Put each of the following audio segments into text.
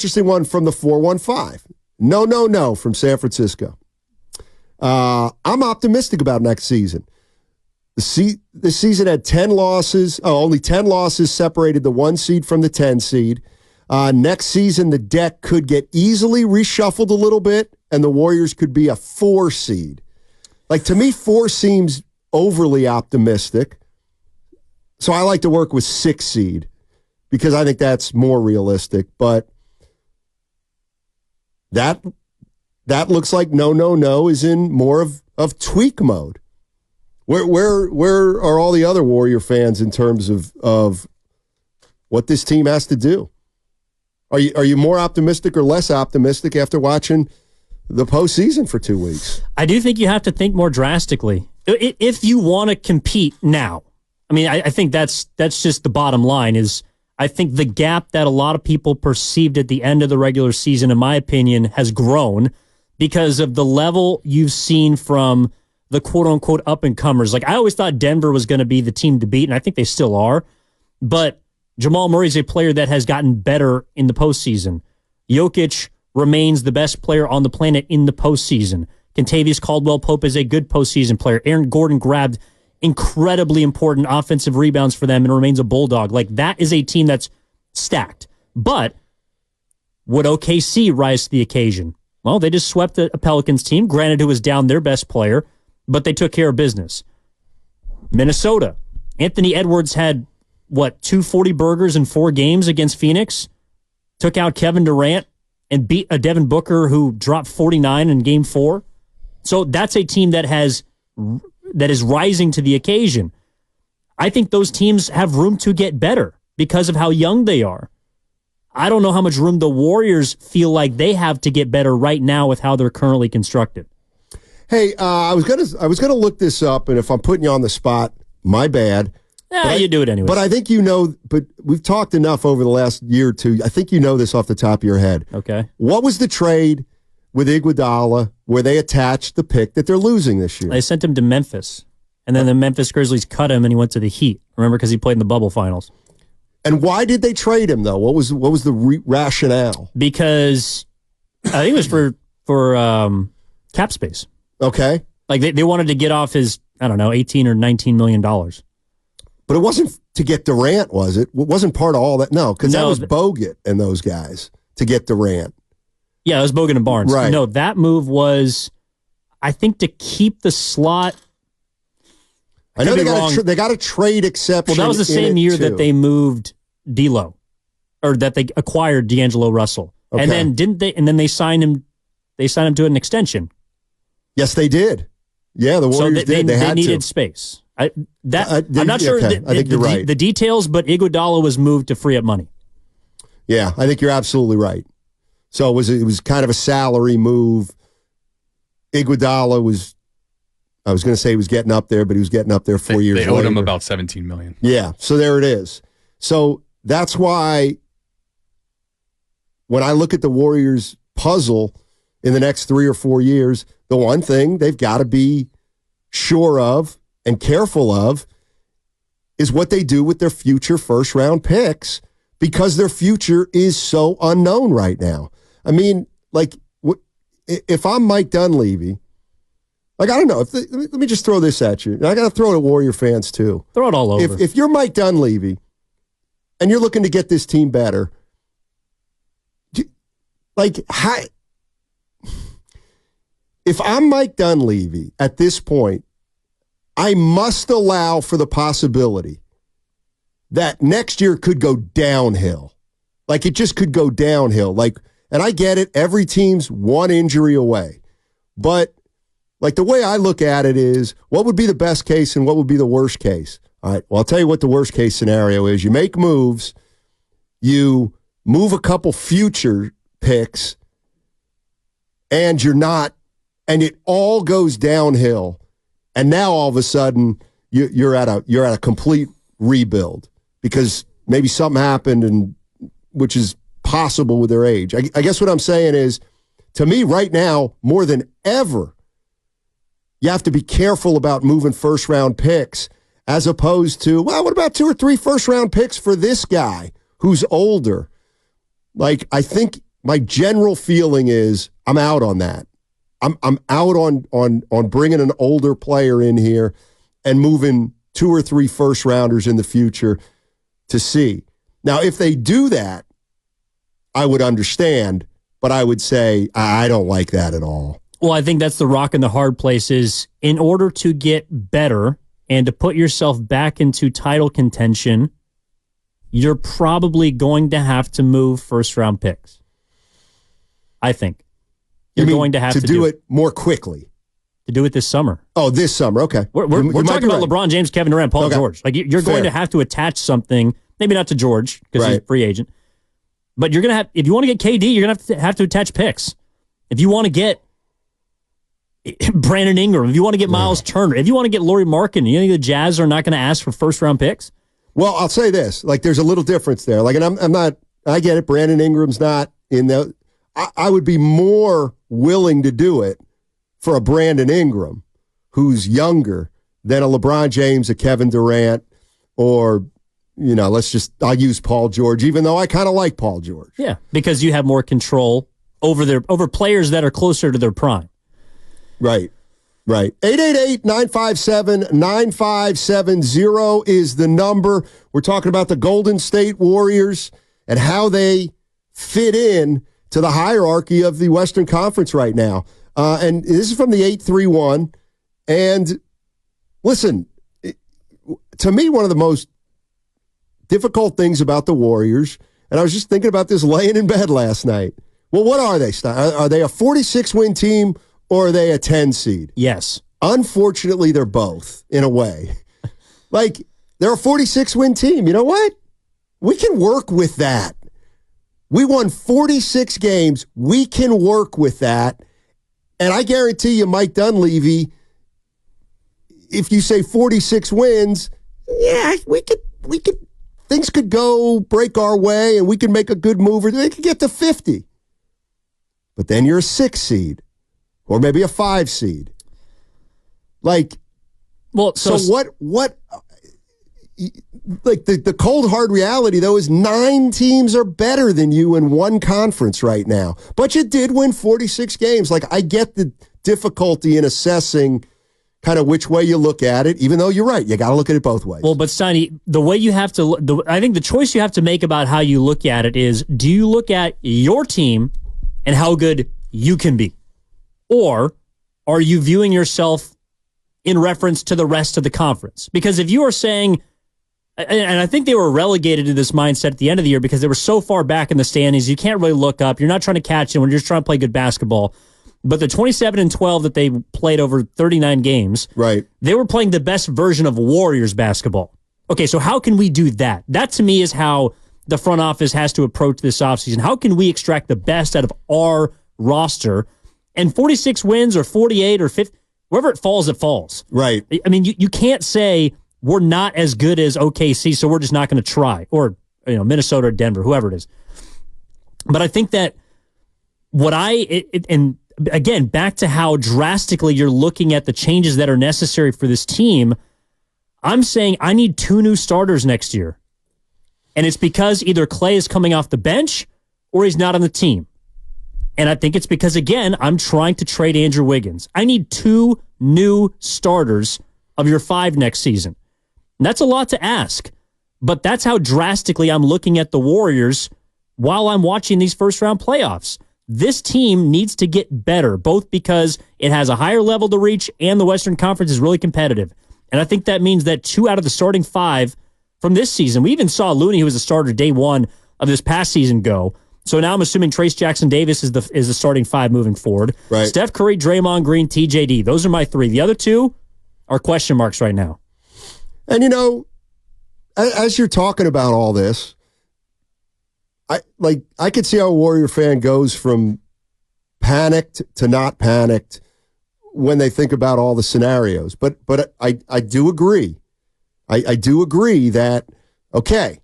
Interesting one from the 415. No from San Francisco. I'm optimistic about next season. This season had 10 losses. Only 10 losses separated the 1 seed from the 10 seed. Next season, the deck could get easily reshuffled a little bit, and the Warriors could be a 4 seed. Like, to me, 4 seems overly optimistic. So I like to work with 6 seed because I think that's more realistic. But that looks like no is in more of tweak mode. Where are all the other Warrior fans in terms of what this team has to do? Are you more optimistic or less optimistic after watching the postseason for 2 weeks? I do think you have to think more drastically if you want to compete now. I mean, I think that's just the bottom line. Is I think the gap that a lot of people perceived at the end of the regular season, in my opinion, has grown because of the level you've seen from the quote-unquote up-and-comers. Like, I always thought Denver was going to be the team to beat, and I think they still are. But Jamal Murray's a player that has gotten better in the postseason. Jokic remains the best player on the planet in the postseason. Kentavious Caldwell-Pope is a good postseason player. Aaron Gordon grabbed incredibly important offensive rebounds for them and remains a bulldog. Like, that is a team that's stacked. But would OKC rise to the occasion? Well, they just swept a Pelicans team, granted who was down their best player, but they took care of business. Minnesota. Anthony Edwards had, 240 burgers in 4 games against Phoenix? Took out Kevin Durant and beat a Devin Booker who dropped 49 in Game 4? So that's a team that is rising to the occasion. I think those teams have room to get better because of how young they are. I don't know how much room the Warriors feel like they have to get better right now with how they're currently constructed. Hey, I was gonna look this up, and if I'm putting you on the spot, my bad. Yeah, you do it anyway. But I think you know. But we've talked enough over the last year or two. I think you know this off the top of your head. Okay. What was the trade with Iguodala where they attached the pick that they're losing this year? They sent him to Memphis, and then the Memphis Grizzlies cut him, and he went to the Heat. Remember, because he played in the bubble finals. And why did they trade him, though? What was the rationale? Because I think it was for cap space. Okay. Like they wanted to get off his, I don't know, $18 or $19 million. But it wasn't to get Durant, was it? It wasn't part of all that. No, because that was Bogut and those guys to get Durant. Yeah, it was Bogut and Barnes. Right. No, that move was, I think, to keep the slot. I know they got a trade exception. Well, that was the same year that they moved D'Lo, or that they acquired D'Angelo Russell, okay. And then didn't they? And then they signed him. They signed him to an extension. Yes, they did. Yeah, the Warriors did. They needed to. space. I'm not sure. Okay. I think you're right. The details, but Iguodala was moved to free up money. Yeah, I think you're absolutely right. So it was kind of a salary move. Iguodala was. I was going to say he was getting up there, but he was getting up there 4 years later. They owed him about $17 million. Yeah, so there it is. So that's why when I look at the Warriors' puzzle in the next 3 or 4 years, the one thing they've got to be sure of and careful of is what they do with their future first-round picks, because their future is so unknown right now. I mean, like, if I'm Mike Dunleavy, like, I don't know. Let me just throw this at you. And I got to throw it at Warrior fans, too. Throw it all over. If you're Mike Dunleavy and you're looking to get this team better, if I'm Mike Dunleavy at this point, I must allow for the possibility that next year could go downhill. Like, it just could go downhill. Like, and I get it. Every team's one injury away. But like, the way I look at it is, what would be the best case and what would be the worst case? All right, well, I'll tell you what the worst case scenario is. You make moves, you move a couple future picks, and and it all goes downhill. And now all of a sudden, you're at a complete rebuild because maybe something happened, and which is possible with their age. I guess what I'm saying is, to me right now, more than ever, you have to be careful about moving first-round picks as opposed to, well, what about 2 or 3 first-round picks for this guy who's older? Like, I think my general feeling is I'm out on that. I'm out on bringing an older player in here and moving 2 or 3 first rounders in the future to see. Now, if they do that, I would understand, but I would say I don't like that at all. Well, I think that's the rock and the hard place is in order to get better and to put yourself back into title contention, you're probably going to have to move first-round picks. I think. You're going to have to do it more quickly. To do it this summer. Oh, this summer. Okay. We're talking about LeBron James, Kevin Durant, Paul George. Like you're going to have to attach something, maybe not to George because he's a free agent, but you're going to have, if you want to get KD, you're going to have to attach picks. If you want to get Brandon Ingram, if you want to get Miles Turner, if you want to get Lauri Markkanen, you think the Jazz are not going to ask for first-round picks? Well, I'll say this. Like, there's a little difference there. Like, and I'm not, I get it. Brandon Ingram's not in the, I would be more willing to do it for a Brandon Ingram who's younger than a LeBron James, a Kevin Durant, or, I'll use Paul George, even though I kind of like Paul George. Yeah, because you have more control over players that are closer to their prime. Right. 888-957-9570 is the number. We're talking about the Golden State Warriors and how they fit in to the hierarchy of the Western Conference right now. And this is from the 831. And listen, to me, one of the most difficult things about the Warriors, and I was just thinking about this laying in bed last night. Well, what are they? Are they a 46-win team or are they a 10 seed? Yes. Unfortunately, they're both, in a way. Like, they're a 46-win team. You know what? We can work with that. We won 46 games. We can work with that. And I guarantee you, Mike Dunleavy, if you say 46 wins, yeah, we could, things could go break our way and we can make a good move or they could get to 50. But then you're a 6 seed or maybe a 5 seed. Like, well, so what, like the cold hard reality though is 9 teams are better than you in one conference right now. But you did win 46 games. Like, I get the difficulty in assessing kind of which way you look at it, even though you're right. You got to look at it both ways. Well, but Steiny, the way you have to, I think the choice you have to make about how you look at it is, do you look at your team and how good you can be? Or are you viewing yourself in reference to the rest of the conference? Because if you are saying, and I think they were relegated to this mindset at the end of the year because they were so far back in the standings, you can't really look up. You're not trying to catch them when you're just trying to play good basketball. But the 27-12 that they played over 39 games, right? They were playing the best version of Warriors basketball. Okay, so how can we do that? That, to me, is how the front office has to approach this offseason. How can we extract the best out of our roster? And 46 wins or 48 or 50, wherever it falls. Right. I mean, you can't say we're not as good as OKC, so we're just not going to try. Or, Minnesota or Denver, whoever it is. But I think that and again, back to how drastically you're looking at the changes that are necessary for this team, I'm saying I need 2 new starters next year. And it's because either Clay is coming off the bench or he's not on the team. And I think it's because, again, I'm trying to trade Andrew Wiggins. I need 2 new starters of your 5 next season. And that's a lot to ask. But that's how drastically I'm looking at the Warriors while I'm watching these first-round playoffs. This team needs to get better, both because it has a higher level to reach and the Western Conference is really competitive. And I think that means that 2 out of the starting 5 from this season, we even saw Looney, who was a starter day 1 of this past season, go. So now I'm assuming Trace Jackson-Davis is the starting 5 moving forward. Right. Steph Curry, Draymond Green, TJD. Those are my 3. The other 2 are question marks right now. And, as you're talking about all this, I could see how a Warrior fan goes from panicked to not panicked when they think about all the scenarios. But I do agree. I do agree that, okay,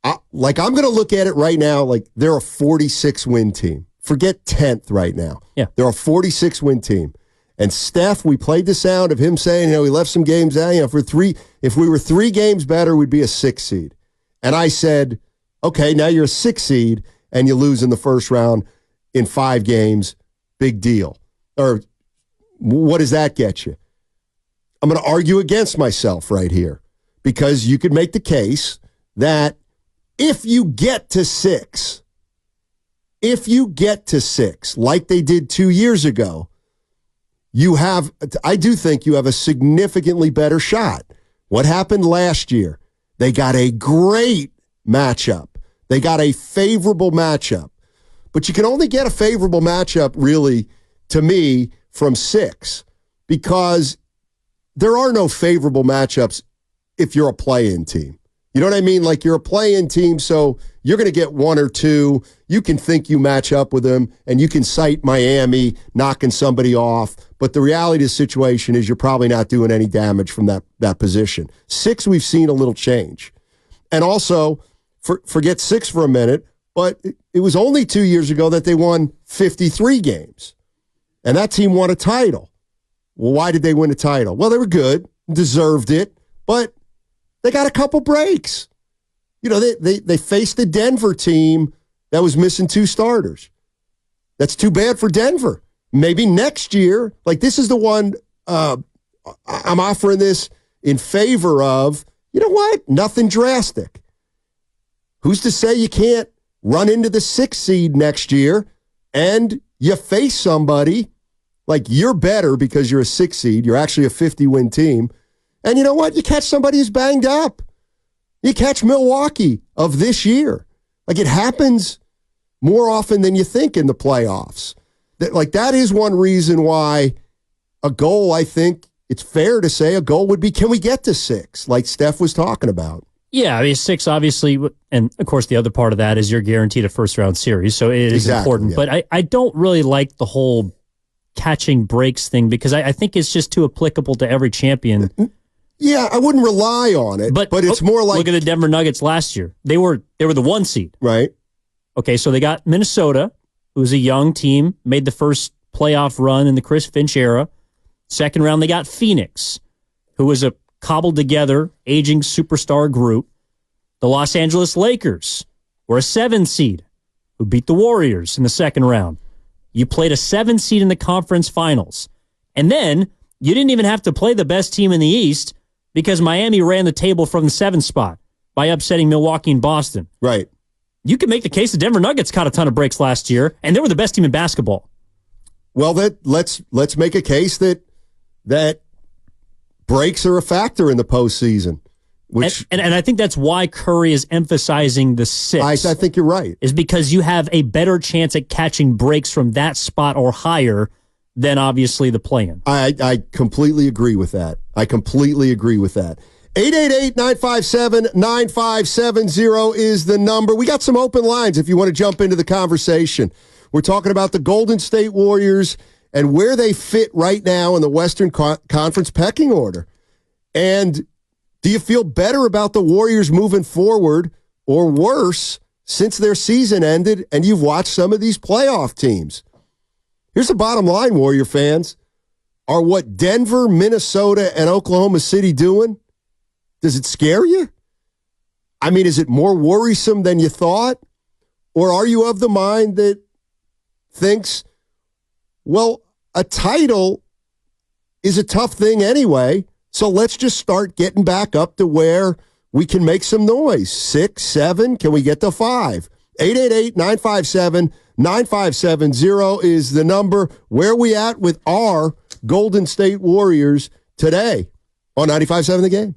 I'm going to look at it right now like they're a 46-win team. Forget 10th right now. Yeah. They're a 46-win team. And Steph, we played the sound of him saying, he left some games out. If we were 3 games better, we'd be a 6 seed. And I said, okay, now you're a 6 seed, and you lose in the first round in 5 games, big deal. Or what does that get you? I'm going to argue against myself right here because you could make the case that if you get to 6, like they did 2 years ago, I do think you have a significantly better shot. What happened last year? They got a great matchup. They got a favorable matchup. But you can only get a favorable matchup, really, to me, from 6, because there are no favorable matchups if you're a play-in team. You know what I mean? Like, you're a play-in team, so you're going to get 1 or 2. You can think you match up with them, and you can cite Miami knocking somebody off. But the reality of the situation is you're probably not doing any damage from that position. 6, we've seen a little change. And also, forget 6 for a minute, but it was only 2 years ago that they won 53 games. And that team won a title. Well, why did they win a title? Well, they were good, deserved it, but they got a couple breaks. You know, they faced the Denver team that was missing 2 starters. That's too bad for Denver. Maybe next year, like this is the one I'm offering this in favor of, you know what? Nothing drastic. Who's to say you can't run into the 6th seed next year and you face somebody like you're better because you're a 6th seed. You're actually a 50-win team. And you know what? You catch somebody who's banged up. You catch Milwaukee of this year. Like, it happens more often than you think in the playoffs. That is one reason why a goal, I think it's fair to say a goal would be, can we get to 6, like Steph was talking about? Yeah, I mean, 6, obviously, and of course the other part of that is you're guaranteed a first-round series, so it is important. Yeah. But I don't really like the whole catching breaks thing because I think it's just too applicable to every champion. Yeah, I wouldn't rely on it, but it's more like... Look at the Denver Nuggets last year. They were the 1 seed. Right. Okay, so they got Minnesota, who's a young team, made the first playoff run in the Chris Finch era. Second round, they got Phoenix, who was a cobbled-together, aging superstar group. The Los Angeles Lakers were a 7 seed who beat the Warriors in the second round. You played a 7 seed in the conference finals. And then you didn't even have to play the best team in the East because Miami ran the table from the 7th spot by upsetting Milwaukee and Boston. Right. You can make the case the Denver Nuggets caught a ton of breaks last year, and they were the best team in basketball. Well, let's make a case that breaks are a factor in the postseason. And I think that's why Curry is emphasizing the 6. I think you're right. Is because you have a better chance at catching breaks from that spot or higher than obviously the play-in. I completely agree with that. 888-957-9570 is the number. We got some open lines if you want to jump into the conversation. We're talking about the Golden State Warriors and where they fit right now in the Western Conference pecking order. And do you feel better about the Warriors moving forward or worse since their season ended and you've watched some of these playoff teams? Here's the bottom line, Warrior fans. Are what Denver, Minnesota, and Oklahoma City doing, does it scare you? I mean, is it more worrisome than you thought? Or are you of the mind that thinks, well, a title is a tough thing anyway, so let's just start getting back up to where we can make some noise. 6, 7, can we get to 5? 888-957-9570 is the number. Where are we at with our Golden State Warriors today on 95.7 The Game?